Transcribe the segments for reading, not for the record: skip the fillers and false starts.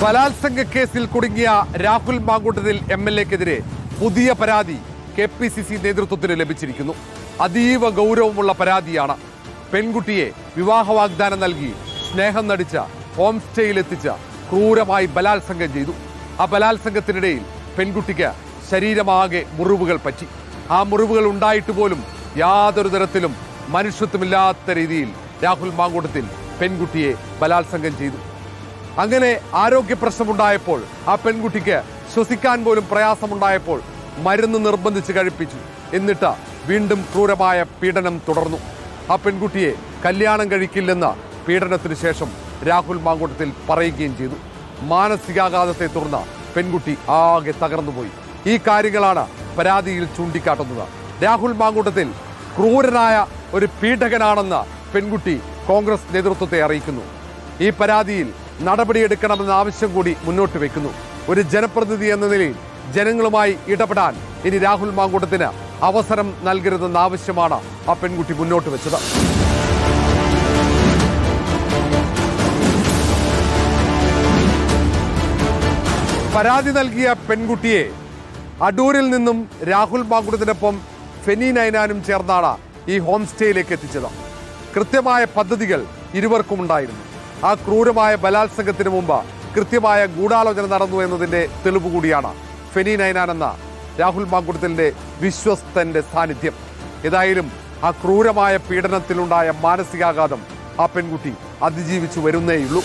ബലാത്സംഗ കേസിൽ കുടുങ്ങിയ രാഹുൽ മാങ്കൂട്ടത്തിൽ MLA-ക്കെതിരെ പുതിയ പരാതി KPCC നേതൃത്വത്തിന് ലഭിച്ചിരിക്കുന്നു. അതീവ ഗൗരവമുള്ള പരാതിയാണ്. പെൺകുട്ടിയെ വിവാഹ വാഗ്ദാനം നൽകി സ്നേഹം നടിച്ച ഹോം സ്റ്റേയിലെത്തിച്ച ക്രൂരമായി ബലാത്സംഗം ചെയ്തു. ആ ബലാത്സംഗത്തിനിടയിൽ പെൺകുട്ടിക്ക് ശരീരമാകെ മുറിവുകൾ പറ്റി. ആ മുറിവുകൾ ഉണ്ടായിട്ട് പോലും യാതൊരു തരത്തിലും മനുഷ്യത്വമില്ലാത്ത രീതിയിൽ രാഹുൽ മാങ്കൂട്ടത്തിൽ പെൺകുട്ടിയെ ബലാത്സംഗം ചെയ്തു. അങ്ങനെ ആരോഗ്യ പ്രശ്നമുണ്ടായപ്പോൾ, ആ പെൺകുട്ടിക്ക് ശ്വസിക്കാൻ പോലും പ്രയാസമുണ്ടായപ്പോൾ മരുന്ന് നിർബന്ധിച്ച് കഴിപ്പിച്ചു. എന്നിട്ട് വീണ്ടും ക്രൂരമായ പീഡനം തുടർന്നു. ആ പെൺകുട്ടിയെ കല്യാണം കഴിക്കില്ലെന്ന് പീഡനത്തിന് ശേഷം രാഹുൽ മാങ്കൂട്ടത്തിൽ പറയുകയും ചെയ്തു. മാനസികാഘാതത്തെ തുടർന്ന് പെൺകുട്ടി ആകെ തകർന്നുപോയി. ഈ കാര്യങ്ങളാണ് പരാതിയിൽ ചൂണ്ടിക്കാട്ടുന്നത്. രാഹുൽ മാങ്കൂട്ടത്തിൽ ക്രൂരനായ ഒരു പീഡകനാണെന്ന് പെൺകുട്ടി കോൺഗ്രസ് നേതൃത്വത്തെ അറിയിക്കുന്നു. ഈ പരാതിയിൽ നടപടിയെടുക്കണമെന്ന ആവശ്യം കൂടി മുന്നോട്ട് വെക്കുന്നു. ഒരു ജനപ്രതിനിധി എന്ന നിലയിൽ ജനങ്ങളുമായി ഇടപെടാൻ ഇനി രാഹുൽ മാങ്കൂട്ടത്തിന് അവസരം നൽകരുതെന്ന ആവശ്യമാണ് ആ പെൺകുട്ടി മുന്നോട്ട് വെച്ചത്. പരാതി നൽകിയ പെൺകുട്ടിയെ അടൂരിൽ നിന്നും രാഹുൽ മാങ്കൂട്ടത്തിനൊപ്പം ഫെനി നൈനാനും ചേർന്നാണ് ഈ ഹോം സ്റ്റേയിലേക്ക് എത്തിച്ചത്. കൃത്യമായ പദ്ധതികൾ ഇരുവർക്കും ഉണ്ടായിരുന്നു. ആ ക്രൂരമായ ബലാത്സംഗത്തിന് മുമ്പ് കൃത്യമായ ഗൂഢാലോചന നടന്നു എന്നതിന്റെ തെളിവ് കൂടിയാണ് ഫെനി നൈനാൻ എന്ന രാഹുൽ മാങ്കൂട്ടത്തിലിന്റെ വിശ്വസ്തന്റെ സാന്നിധ്യം. ഏതായാലും ആ ക്രൂരമായ പീഡനത്തിലുണ്ടായ മാനസികാഘാതം ആ പെൺകുട്ടി അതിജീവിച്ചു വരുന്നേയുള്ളൂ.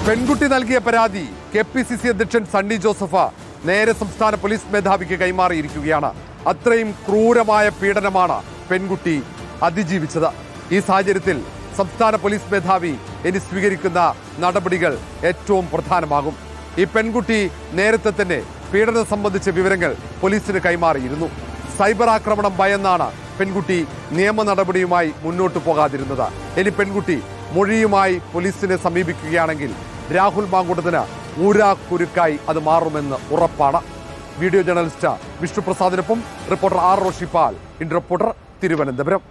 പെൺകുട്ടി നൽകിയ പരാതി KPCC അധ്യക്ഷൻ സണ്ണി ജോസഫ് നേരെ സംസ്ഥാന പോലീസ് മേധാവിക്ക് കൈമാറിയിരിക്കുകയാണ്. അത്രയും ക്രൂരമായ പീഡനമാണ് പെൺകുട്ടി അതിജീവിച്ചത്. ഈ സാഹചര്യത്തിൽ സംസ്ഥാന പോലീസ് മേധാവി ഇനി സ്വീകരിക്കുന്ന നടപടികൾ ഏറ്റവും പ്രധാനമാകും. ഈ പെൺകുട്ടി നേരത്തെ തന്നെ പീഡനം സംബന്ധിച്ച വിവരങ്ങൾ പോലീസിന് കൈമാറിയിരുന്നു. സൈബർ ആക്രമണം ഭയന്നാണ് പെൺകുട്ടി നിയമ നടപടിയുമായി മുന്നോട്ട് പോകാതിരുന്നത്. ഇനി പെൺകുട്ടി മൊഴിയുമായി പോലീസിനെ സമീപിക്കുകയാണെങ്കിൽ രാഹുൽ മാങ്കൂട്ടത്തിന് ഊരാക്കുരുക്കായി അത് മാറുമെന്ന് ഉറപ്പാണ്. വീഡിയോ ജേർണലിസ്റ്റ് വിഷ്ണുപ്രസാദിനൊപ്പം reporter R. Roshipal, reporter Thiruvananthapuram.